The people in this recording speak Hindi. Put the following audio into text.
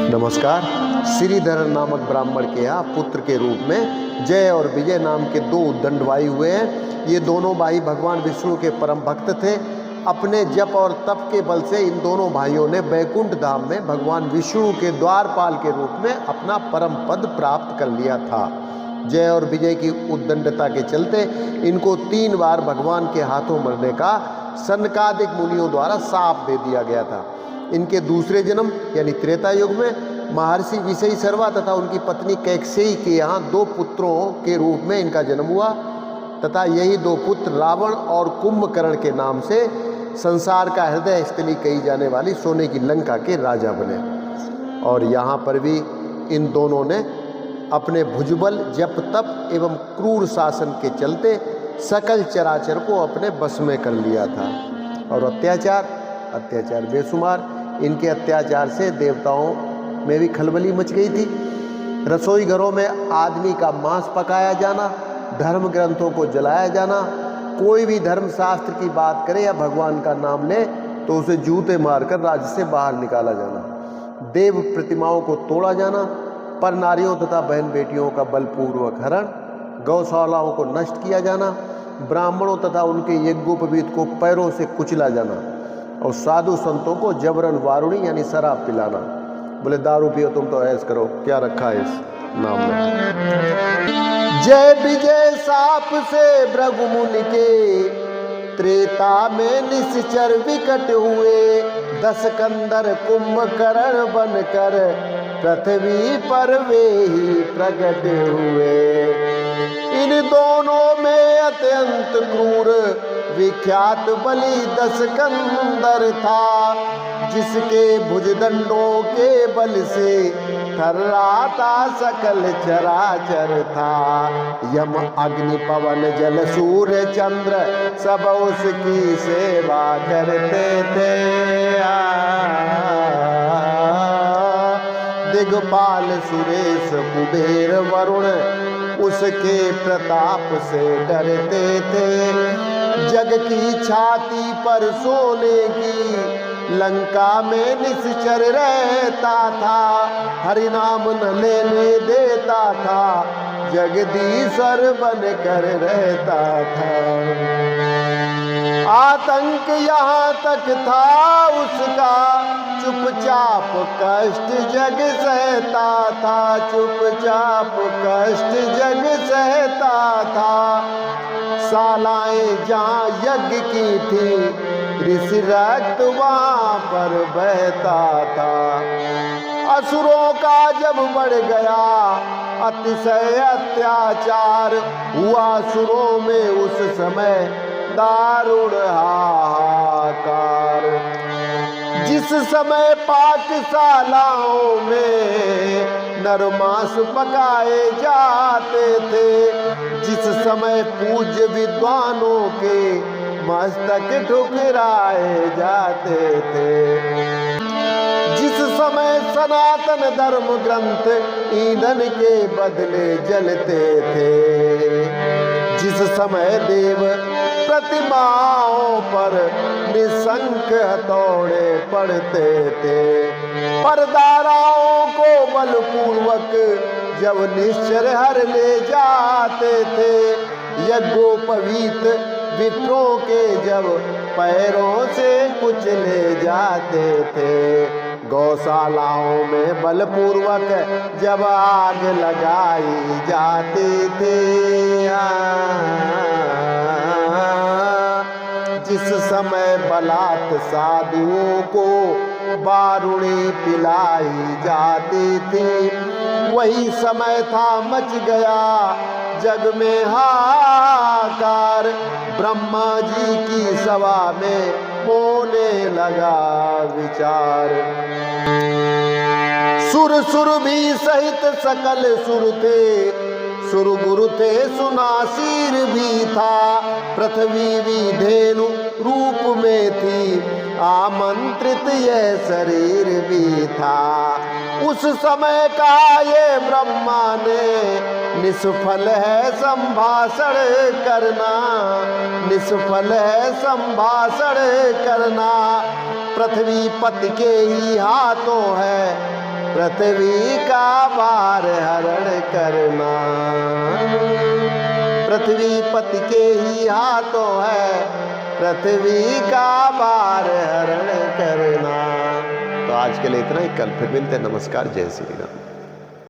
नमस्कार। श्रीधर नामक ब्राह्मण के यहाँ पुत्र के रूप में जय और विजय नाम के दो उद्दंड भाई हुए हैं। ये दोनों भाई भगवान विष्णु के परम भक्त थे। अपने जप और तप के बल से इन दोनों भाइयों ने बैकुंठ धाम में भगवान विष्णु के द्वारपाल के रूप में अपना परम पद प्राप्त कर लिया था। जय और विजय की उद्दंडता के चलते इनको 3 बार भगवान के हाथों मरने का सनकादिक मुनियों द्वारा शाप दे दिया गया था। इनके दूसरे जन्म यानी त्रेता युग में महर्षि विषयी सर्वा तथा उनकी पत्नी कैकसेयी के यहाँ 2 पुत्रों के रूप में इनका जन्म हुआ तथा यही 2 पुत्र रावण और कुंभकर्ण के नाम से संसार का हृदय स्थली कही जाने वाली सोने की लंका के राजा बने। और यहाँ पर भी इन दोनों ने अपने भुजबल जप तप एवं क्रूर शासन के चलते सकल चराचर को अपने बस में कर लिया था। और अत्याचार बेशुमार, इनके अत्याचार से देवताओं में भी खलबली मच गई थी। रसोई घरों में आदमी का मांस पकाया जाना, धर्म ग्रंथों को जलाया जाना, कोई भी धर्मशास्त्र की बात करे या भगवान का नाम ले तो उसे जूते मारकर राज्य से बाहर निकाला जाना, देव प्रतिमाओं को तोड़ा जाना, पर नारियों तथा बहन बेटियों का बलपूर्वक हरण, गौशालाओं को नष्ट किया जाना, ब्राह्मणों तथा उनके यज्ञोपवीत को पैरों से कुचला जाना और साधु संतों को जबरन वारुणी यानी शराब पिलाना। बोले दारू पियो तुम तो ऐश करो, क्या रखा है इस नाम में। जय विजय साप से भृगु मुनि के त्रेता में निश्चर विकट हुए, 10 कंदर कुंभकर्ण बनकर पृथ्वी पर वे ही प्रकट हुए। इन दोनों में अत्यंत क्रूर विख्यात बलि 10 कंदर था, जिसके भुजदंडों के बल से थर्राता सकल चराचर था। यम अग्नि पवन जल सूर्य चंद्र सब उसकी सेवा करते थे। दिग्पाल सुरेश कुबेर वरुण उसके प्रताप से डरते थे। जग की छाती पर सोने की लंका में निश्चर रहता था, हरि नाम न लेने देता था, जगदीश्वर बनकर रहता था। आतंक यहाँ तक था उसका, चुपचाप कष्ट जग सहता था, चुपचाप कष्ट जग सहता था। सालाएं जहाँ यज्ञ की थी, ऋषि रक्त वहाँ पर बहता था। असुरों का जब बढ़ गया अतिशय अत्याचार, हुआ असुरों में उस समय दारुण हाहाकार। जिस समय पाकशालाओं में नरमांस पकाए जाते थे, जिस समय पूज्य विद्वानों के मस्तक ठुकराए जाते थे, जिस समय सनातन धर्म ग्रंथ ईंधन के बदले जलते थे, जिस समय देव प्रतिमाओं पर निशंक हथौड़े पड़ते थे, परदाराओं को बलपूर्वक जब निश्चर हर ले जाते थे, यज्ञोपवीत विप्रों के जब पैरों से कुचले जाते थे, गौशालाओं में बलपूर्वक जब आग लगाई जाती थी, जिस समय बलात् साधुओं को बारूणी पिलाई जाती थी, वही समय था मच गया जग में हाहाकार। ब्रह्मा जी की सभा में होने लगा विचार। सुर भी सहित सकल सुर थे, सुर गुरु थे सुनासीर भी था, पृथ्वी भी धेनु रूप में थी, आमंत्रित यह शरीर भी था। उस समय का ये ब्रह्मा ने निष्फल है संभाषण करना, निष्फल है संभाषण करना। पृथ्वी पति के ही हाथों है, पृथ्वी का भार हरण करना। पृथ्वी पति के ही हाथों है, पृथ्वी का भार हरण करना। तो आज के लिए इतना ही, कल फिर मिलते हैं। नमस्कार, जय श्री राम।